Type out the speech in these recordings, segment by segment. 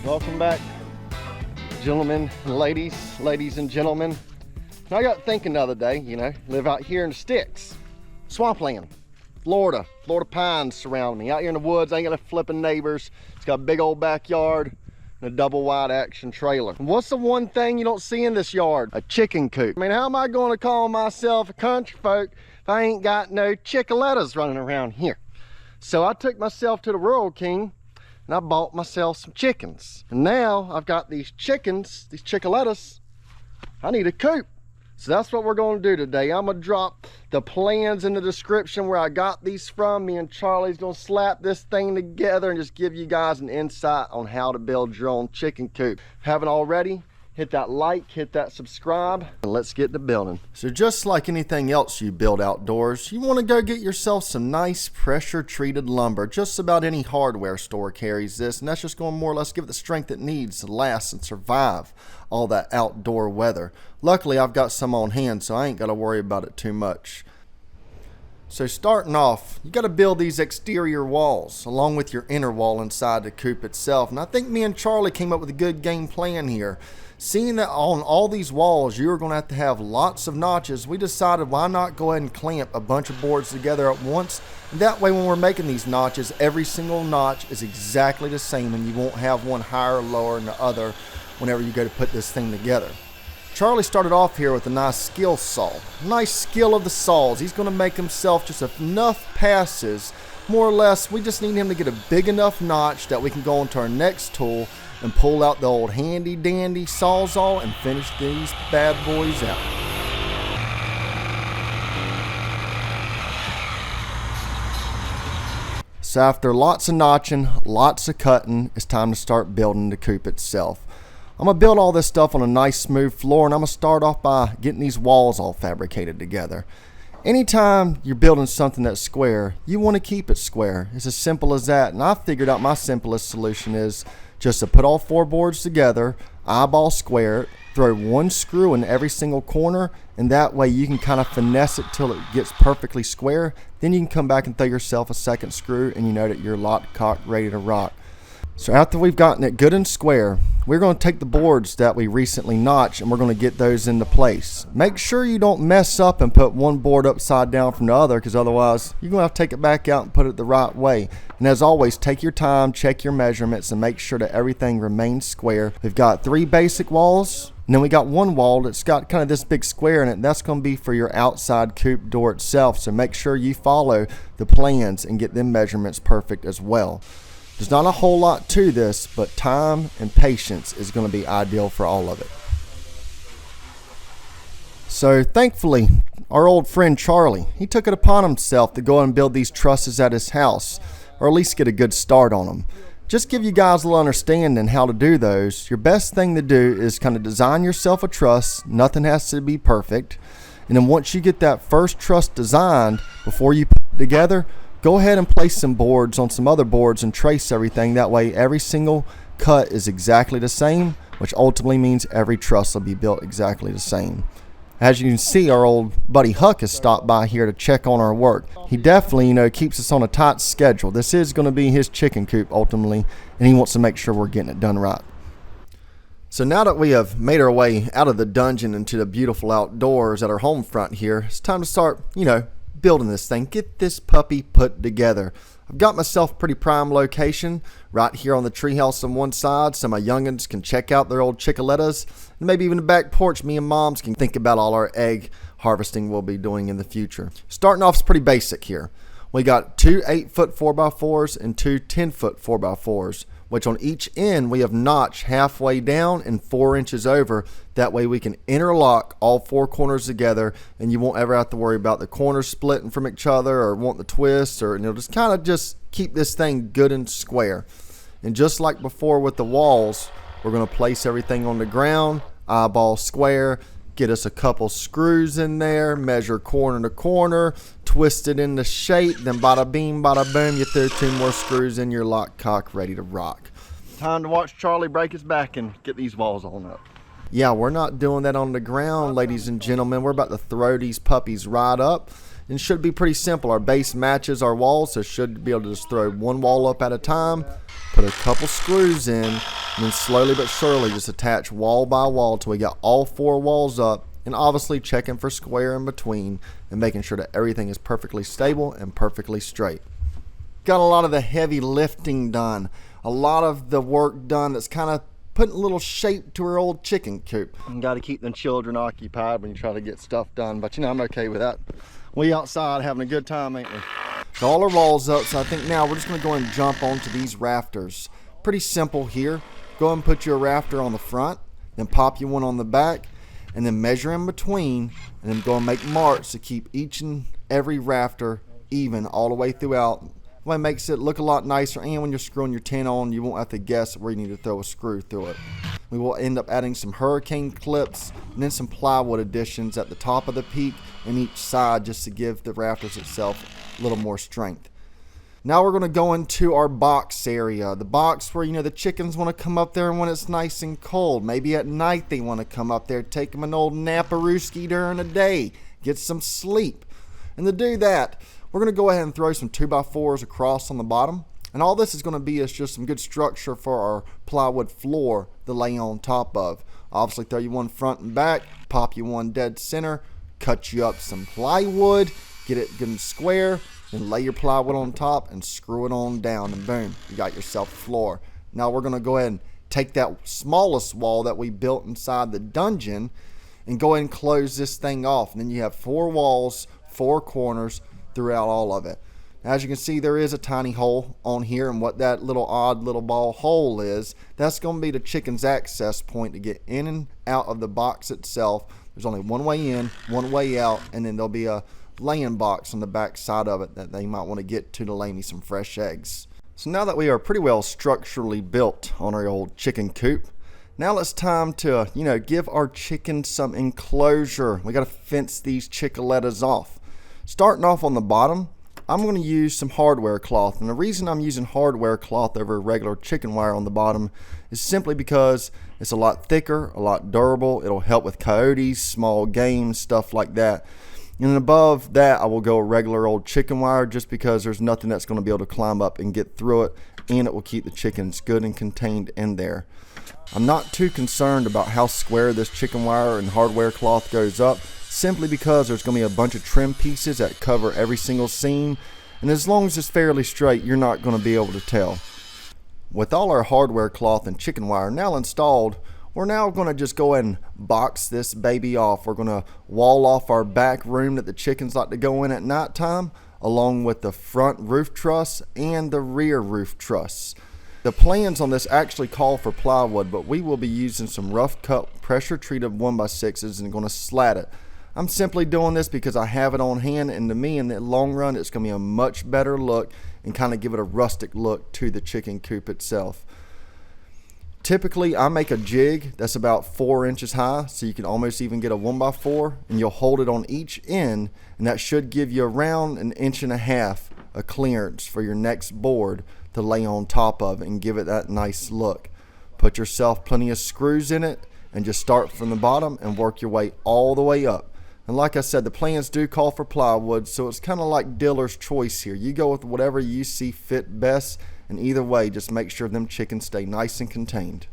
Welcome back, gentlemen and ladies and gentlemen. I got thinking the other day, live out here in the sticks, swampland, Florida pines surround me. Out here in the woods, I ain't got no flipping neighbors. It's got a big old backyard and a double wide action trailer. And what's the one thing you don't see in this yard? A chicken coop. I mean, how am I going to call myself a country folk if I ain't got no chickalettas running around here? So I took myself to the Rural King and I bought myself some chickens. And now I've got these chickens, these chickalettas. I need a coop. So that's what we're going to do today. I'm going to drop the plans in the description where I got these from. Me and Charlie's going to slap this thing together and just give you guys an insight on how to build your own chicken coop. If you haven't already, hit that like, hit that subscribe, and let's get to building. So just like anything else you build outdoors, you want to go get yourself some nice pressure treated lumber. Just about any hardware store carries this, and that's just going to more or less give it the strength it needs to last and survive all that outdoor weather. Luckily, I've got some on hand, so I ain't got to worry about it too much. So starting off, you got to build these exterior walls along with your inner wall inside the coop itself. And I think me and Charlie came up with a good game plan here. Seeing that on all these walls you are going to have lots of notches, we decided why not go ahead and clamp a bunch of boards together at once. And that way when we're making these notches, every single notch is exactly the same and you won't have one higher or lower than the other whenever you go to put this thing together. Charlie started off here with a nice skill saw. Nice skill of the saws. He's going to make himself just enough passes. More or less, we just need him to get a big enough notch that we can go into our next tool and pull out the old handy dandy sawzall and finish these bad boys out. So after lots of notching, lots of cutting, it's time to start building the coop itself. I'm going to build all this stuff on a nice smooth floor, and I'm going to start off by getting these walls all fabricated together. Anytime you're building something that's square, you want to keep it square. It's as simple as that, and I figured out my simplest solution is just to put all four boards together, eyeball square it, throw one screw in every single corner, and that way you can kind of finesse it till it gets perfectly square. Then you can come back and throw yourself a second screw, and you know that you're locked, cocked, ready to rock. So after we've gotten it good and square, we're going to take the boards that we recently notched and we're going to get those into place. Make sure you don't mess up and put one board upside down from the other, because otherwise you're going to have to take it back out and put it the right way. And as always, take your time, check your measurements, and make sure that everything remains square. We've got 3 basic walls, and then we got one wall that's got kind of this big square in it. That's going to be for your outside coop door itself. So make sure you follow the plans and get them measurements perfect as well. There's not a whole lot to this, but time and patience is going to be ideal for all of it. So thankfully, our old friend Charlie, he took it upon himself to go and build these trusses at his house, or at least get a good start on them. Just give you guys a little understanding how to do those. Your best thing to do is kind of design yourself a truss. Nothing has to be perfect. And then once you get that first truss designed, before you put it together, go ahead and place some boards on some other boards and trace everything. That way every single cut is exactly the same, which ultimately means every truss will be built exactly the same. As you can see, our old buddy Huck has stopped by here to check on our work. He definitely, keeps us on a tight schedule. This is going to be his chicken coop ultimately, and he wants to make sure we're getting it done right. So now that we have made our way out of the dungeon into the beautiful outdoors at our home front here, it's time to start, building this thing. Get this puppy put together. I've got myself a pretty prime location right here on the treehouse on one side, so my youngins can check out their old chickalettas, and maybe even the back porch me and moms can think about all our egg harvesting we'll be doing in the future. Starting off is pretty basic here. We got 2 8-foot 4x4s and 2 10-foot 4x4s, which on each end we have notched halfway down and 4 inches over. That way we can interlock all 4 corners together, and you won't ever have to worry about the corners splitting from each other or want the twists, or just kind of just keep this thing good and square. And just like before with the walls, we're going to place everything on the ground, eyeball square, get us a couple screws in there, measure corner to corner, twist it into shape, then bada beam, bada boom, you throw 2 more screws in, your lock, cock, ready to rock. Time to watch Charlie break his back and get these walls on up. Yeah, we're not doing that on the ground, ladies and gentlemen. We're about to throw these puppies right up. And it should be pretty simple. Our base matches our walls, so should be able to just throw one wall up at a time, put a couple screws in, And then slowly but surely just attach wall by wall till we got all 4 walls up, and obviously checking for square in between and making sure that everything is perfectly stable and perfectly straight. Got a lot of the heavy lifting done, a lot of the work done that's kind of putting a little shape to our old chicken coop. You got to keep them children occupied when you try to get stuff done, but you know, I'm okay with that. We outside having a good time, ain't we? So all our walls up, so I think now we're just going to go and jump onto these rafters. Pretty simple here. Go and put your rafter on the front, then pop you one on the back, and then measure in between, and then go and make marks to keep each and every rafter even all the way throughout. That makes it look a lot nicer, and when you're screwing your tin on, you won't have to guess where you need to throw a screw through it. We will end up adding some hurricane clips and then some plywood additions at the top of the peak and each side just to give the rafters itself a little more strength. Now we're going to go into our box area. The box where, you know, the chickens want to come up there when it's nice and cold. Maybe at night they want to come up there, take them an old naparooski during the day, get some sleep. And to do that, we're going to go ahead and throw some 2x4s across on the bottom. And all this is going to be is just some good structure for our plywood floor to lay on top of. Obviously throw you one front and back, pop you one dead center, cut you up some plywood, get it good and square, then lay your plywood on top and screw it on down, and boom, you got yourself a floor. Now we're going to go ahead and take that smallest wall that we built inside the dungeon and go ahead and close this thing off. And then you have 4 walls, 4 corners throughout all of it. As you can see, there is a tiny hole on here, and what that little odd little ball hole is, that's going to be the chicken's access point to get in and out of the box itself. There's only one way in, one way out, and then there'll be a laying box on the back side of it that they might want to get to lay me some fresh eggs. So now that we are pretty well structurally built on our old chicken coop, now it's time to, you know, give our chickens some enclosure. We got to fence these chickalettas off. Starting off on the bottom, I'm going to use some hardware cloth, and the reason I'm using hardware cloth over regular chicken wire on the bottom is simply because it's a lot thicker, a lot durable. It'll help with coyotes, small game, stuff like that. And above that, I will go regular old chicken wire just because there's nothing that's going to be able to climb up and get through it, and it will keep the chickens good and contained in there. I'm not too concerned about how square this chicken wire and hardware cloth goes up, simply because there's going to be a bunch of trim pieces that cover every single seam, and as long as it's fairly straight, you're not going to be able to tell. With all our hardware cloth and chicken wire now installed, we're now going to just go ahead and box this baby off. We're going to wall off our back room that the chickens like to go in at nighttime, along with the front roof truss and the rear roof truss. The plans on this actually call for plywood, but we will be using some rough cut pressure treated 1x6s and going to slat it. I'm simply doing this because I have it on hand, and to me in the long run it's going to be a much better look and kind of give it a rustic look to the chicken coop itself. Typically I make a jig that's about 4 inches high, so you can almost even get a 1x4, and you'll hold it on each end, and that should give you around 1.5 inches of clearance for your next board to lay on top of and give it that nice look. Put yourself plenty of screws in it and just start from the bottom and work your way all the way up. And like I said, the plans do call for plywood, so it's kind of like dealer's choice here. You go with whatever you see fit best, and either way, just make sure them chickens stay nice and contained.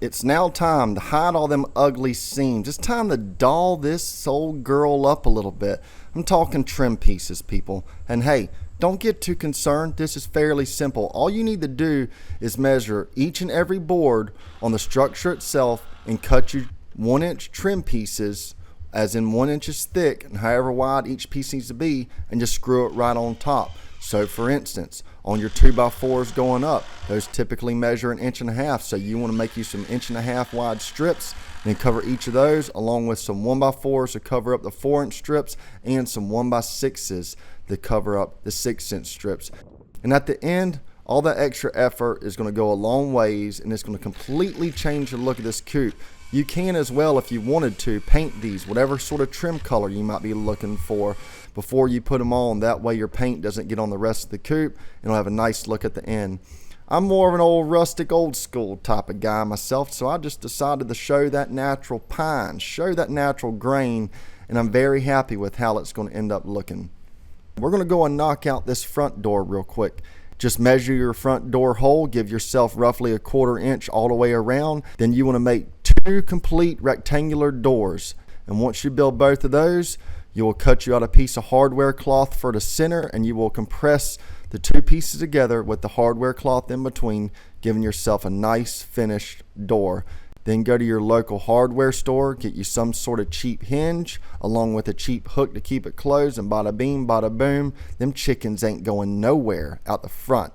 It's now time to hide all them ugly seams. It's time to doll this old girl up a little bit. I'm talking trim pieces, people. And hey, don't get too concerned. This is fairly simple. All you need to do is measure each and every board on the structure itself and cut your 1-inch trim pieces, as in 1 inches thick and however wide each piece needs to be, and just screw it right on top. So for instance, on your 2x4s going up, those typically measure 1.5 inches, so you want to make you some 1.5 inch wide strips, and then cover each of those along with some 1x4s to cover up the 4-inch strips and some 1x6s to cover up the 6-inch strips. And at the end, all that extra effort is going to go a long ways, and it's going to completely change the look of this coop. You can as well, if you wanted to, paint these whatever sort of trim color you might be looking for before you put them on. That way your paint doesn't get on the rest of the coop, and it'll have a nice look at the end. I'm more of an old rustic, old school type of guy myself, so I just decided to show that natural pine, show that natural grain, and I'm very happy with how it's going to end up looking. We're going to go and knock out this front door real quick. Just measure your front door hole, give yourself roughly a 1/4 inch all the way around. Then you want to make 2 complete rectangular doors. And once you build both of those, you will cut you out a piece of hardware cloth for the center, and you will compress the 2 pieces together with the hardware cloth in between, giving yourself a nice finished door. Then go to your local hardware store, get you some sort of cheap hinge along with a cheap hook to keep it closed, and bada bing, bada boom, them chickens ain't going nowhere out the front.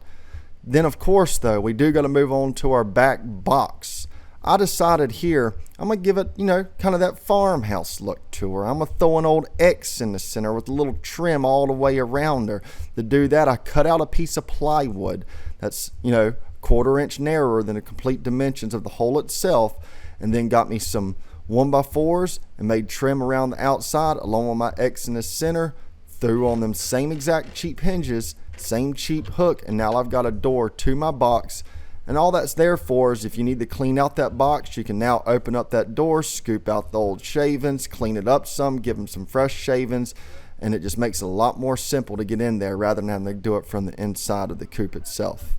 Then of course though, we do got to move on to our back box. I decided here, I'm going to give it, kind of that farmhouse look to her. I'm going to throw an old X in the center with a little trim all the way around her. To do that, I cut out a piece of plywood that's, 1/4 inch narrower than the complete dimensions of the hole itself, and then got me some 1x4s and made trim around the outside along with my X in the center, threw on them same exact cheap hinges, same cheap hook, and now I've got a door to my box. And all that's there for is if you need to clean out that box, you can now open up that door, scoop out the old shavings, clean it up some, give them some fresh shavings, and it just makes it a lot more simple to get in there rather than having to do it from the inside of the coop itself.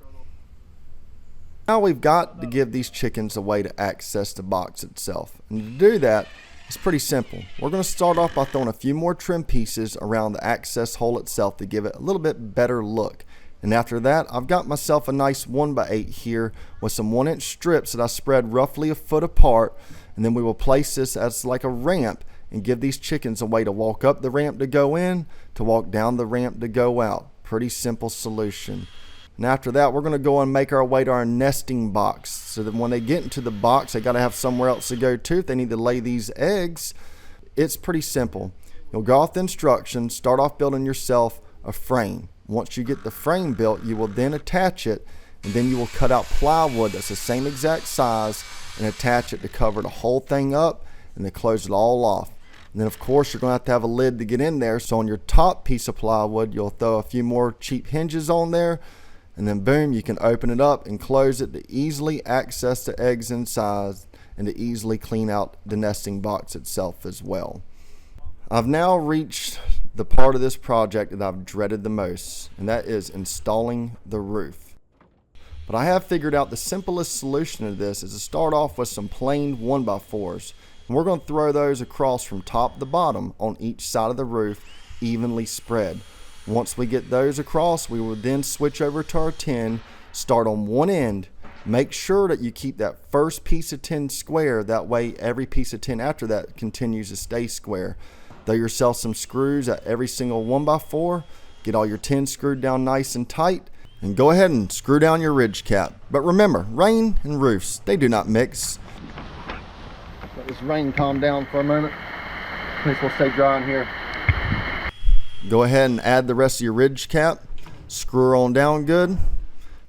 Now we've got to give these chickens a way to access the box itself. And to do that, it's pretty simple. We're going to start off by throwing a few more trim pieces around the access hole itself to give it a little bit better look. And after that, I've got myself a nice 1x8 here with some 1-inch strips that I spread roughly a foot apart. And then we will place this as like a ramp and give these chickens a way to walk up the ramp to go in, to walk down the ramp to go out. Pretty simple solution. And after that, we're going to go and make our way to our nesting box, so that when they get into the box, they got to have somewhere else to go to if they need to lay these eggs. It's pretty simple. You'll go off the instructions, start off building yourself a frame. Once you get the frame built, you will then attach it, and then you will cut out plywood that's the same exact size and attach it to cover the whole thing up and then close it all off. And then of course you're going to have a lid to get in there, so on your top piece of plywood you'll throw a few more cheap hinges on there, and then boom, you can open it up and close it to easily access the eggs inside and to easily clean out the nesting box itself as well. I've now reached the part of this project that I've dreaded the most, and that is installing the roof. But I have figured out the simplest solution to this is to start off with some plain 1x4s, and we're going to throw those across from top to bottom on each side of the roof, evenly spread. Once we get those across, we will then switch over to our tin, start on one end. Make sure that you keep that first piece of tin square, that way every piece of tin after that continues to stay square. Throw yourself some screws at every single 1x4, get all your tin screwed down nice and tight, and go ahead and screw down your ridge cap. But remember, rain and roofs, they do not mix. Let this rain calm down for a moment. At least we'll stay dry in here. Go ahead and add the rest of your ridge cap, screw her on down good.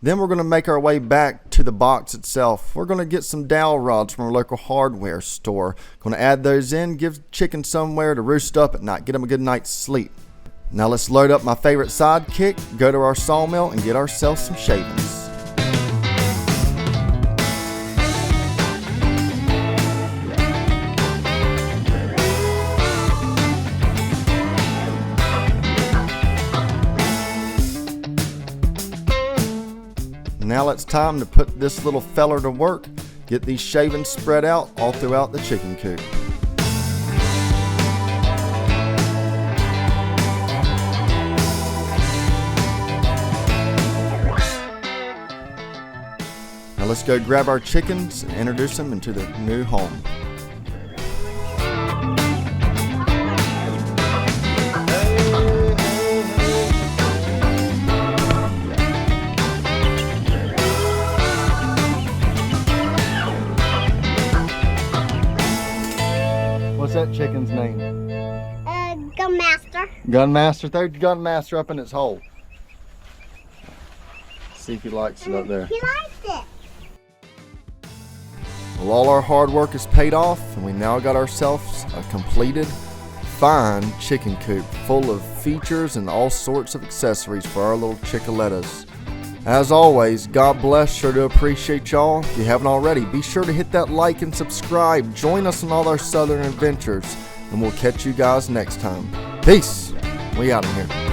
Then we're going to make our way back to the box itself. We're going to get some dowel rods from our local hardware store. Going to add those in, give chicken somewhere to roost up at night, get them a good night's sleep. Now let's load up my favorite sidekick, go to our sawmill, and get ourselves some shavings. Now it's time to put this little feller to work. Get these shavings spread out all throughout the chicken coop. Now let's go grab our chickens and introduce them into their new home. What's that chicken's name? Gunmaster. Gunmaster. Throw Gunmaster up in its hole. See if he likes it up there. He likes it. Well, all our hard work is paid off, and we now got ourselves a completed, fine chicken coop full of features and all sorts of accessories for our little chickalettas. As always, God bless. Sure to appreciate y'all. If you haven't already, be sure to hit that like and subscribe. Join us on all our southern adventures, and we'll catch you guys next time. Peace. We out of here.